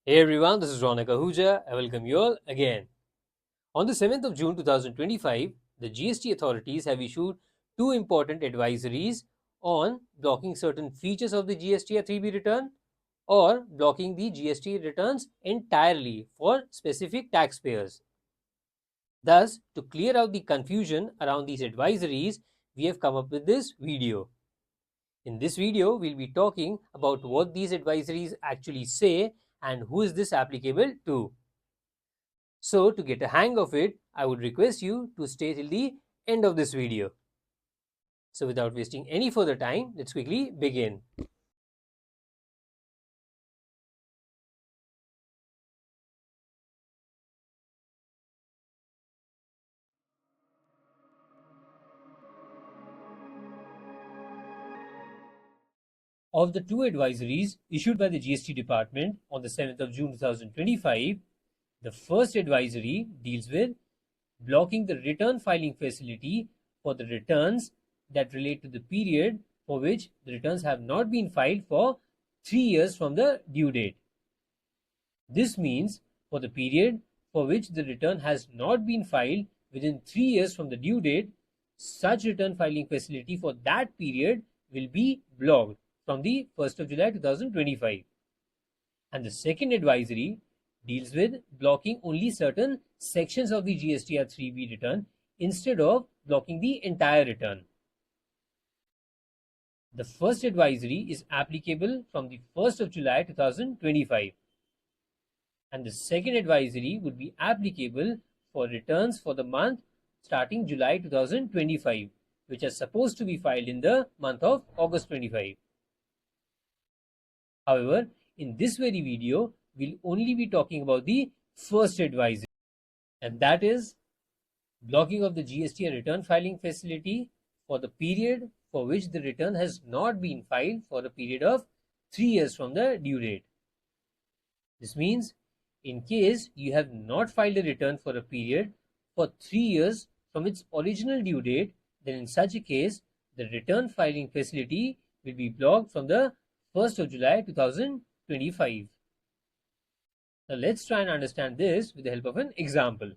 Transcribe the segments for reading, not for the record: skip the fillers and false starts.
Hey everyone, this is Ronak Ahuja. I welcome you all again. On the 7th of June 2025, the GST authorities have issued two important advisories on blocking certain features of the GST 3B return or blocking the GST returns entirely for specific taxpayers. Thus, to clear out the confusion around these advisories, we have come up with this video. In this video, we'll be talking about what these advisories actually say and who is this applicable to. So to get a hang of it, I would request you to stay till the end of this video. So without wasting any further time, let's quickly begin. Of the two advisories issued by the GST department on the 7th of June 2025, the first advisory deals with blocking the return filing facility for the returns that relate to the period for which the returns have not been filed for 3 years from the due date. This means for the period for which the return has not been filed within 3 years from the due date, such return filing facility for that period will be blocked from the 1st of July 2025. And the second advisory deals with blocking only certain sections of the GSTR 3B return instead of blocking the entire return. The first advisory is applicable from the 1st of July 2025, and the second advisory would be applicable for returns for the month starting July 2025, which are supposed to be filed in the month of August 25. However, in this very video, we'll only be talking about the first advisory, and that is blocking of the GST return filing facility for the period for which the return has not been filed for a period of 3 years from the due date. This means in case you have not filed a return for a period for 3 years from its original due date, then in such a case, the return filing facility will be blocked from the 1st of July 2025. Now let's try and understand this with the help of an example.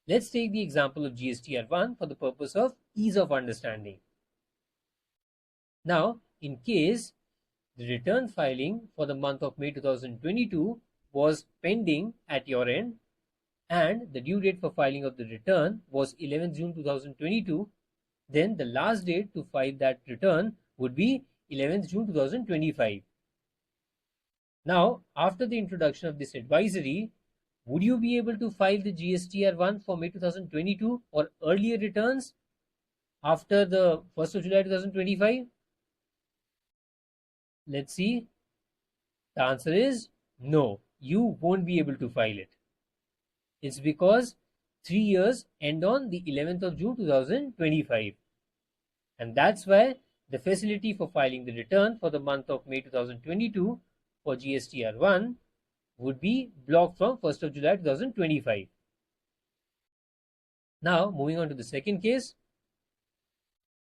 Let's take the example of GSTR1 for the purpose of ease of understanding. Now, in case the return filing for the month of May 2022 was pending at your end and the due date for filing of the return was 11th June 2022, then the last date to file that return would be 11th June 2025. Now, after the introduction of this advisory, would you be able to file the GSTR1 for May 2022 or earlier returns after the 1st of July 2025? Let's see. The answer is no, you won't be able to file it. It's because 3 years end on the 11th of June 2025. And that's why the facility for filing the return for the month of May 2022 for GSTR1 would be blocked from 1st of July 2025. Now, moving on to the second case.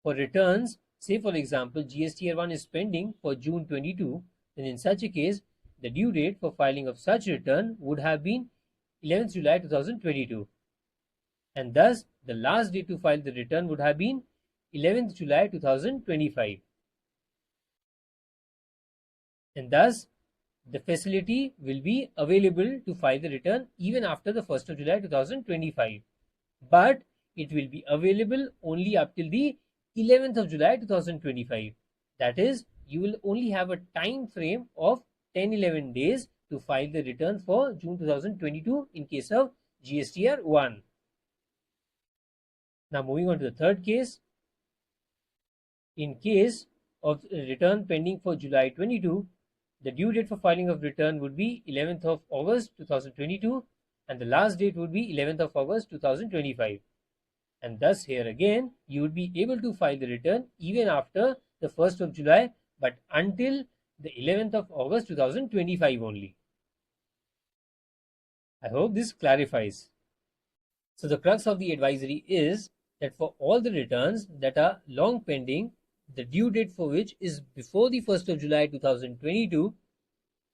For returns, say for example, GSTR1 is pending for June 22, then in such a case, the due date for filing of such return would have been 11th July 2022. And thus, the last date to file the return would have been 11th July 2025. And thus, the facility will be available to file the return even after the 1st of July 2025. But it will be available only up till the 11th of July 2025. That is, you will only have a time frame of 10-11 days to file the return for June 2022 in case of GSTR 1. Now moving on to the third case. In case of return pending for July 22, the due date for filing of return would be 11th of August 2022 and the last date would be 11th of August 2025. And thus here again you would be able to file the return even after the 1st of July but until the 11th of August 2025 only. I hope this clarifies. So the crux of the advisory is that for all the returns that are long pending, the due date for which is before the 1st of July 2022,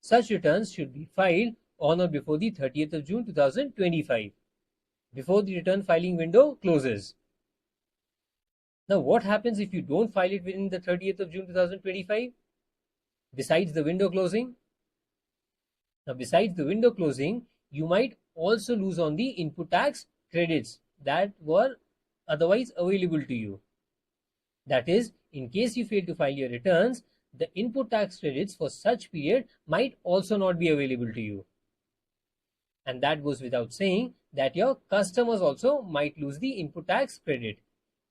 Such returns should be filed on or before the 30th of June 2025, before the return filing window closes. Now, what happens if you don't file it within the 30th of June 2025? Besides the window closing? Now, besides the window closing, you might also lose on the input tax credits that were otherwise available to you. That is, in case you fail to file your returns, the input tax credits for such period might also not be available to you. And that goes without saying that your customers also might lose the input tax credit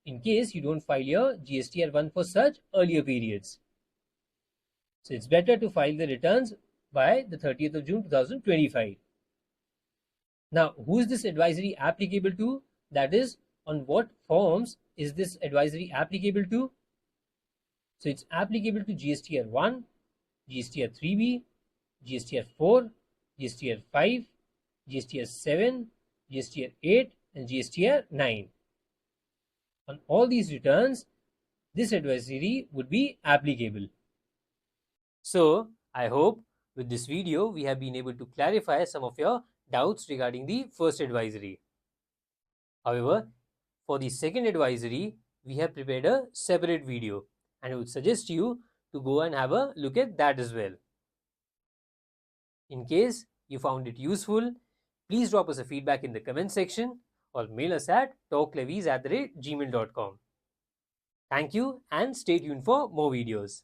in case you don't file your GST R1 for such earlier periods. So it's better to file the returns by the 30th of June 2025. Now, who is this advisory applicable to? That is, on what forms is this advisory applicable to? So it's applicable to GST R1, GST R3B, GST R4, GST R5, GST R7, GST R8, and GST R9. On all these returns, this advisory would be applicable. So, I hope with this video we have been able to clarify some of your doubts regarding the first advisory. However, for the second advisory, we have prepared a separate video and I would suggest you to go and have a look at that as well. In case you found it useful, please drop us a feedback in the comment section or mail us at talklevies@gmail.com. Thank you and stay tuned for more videos.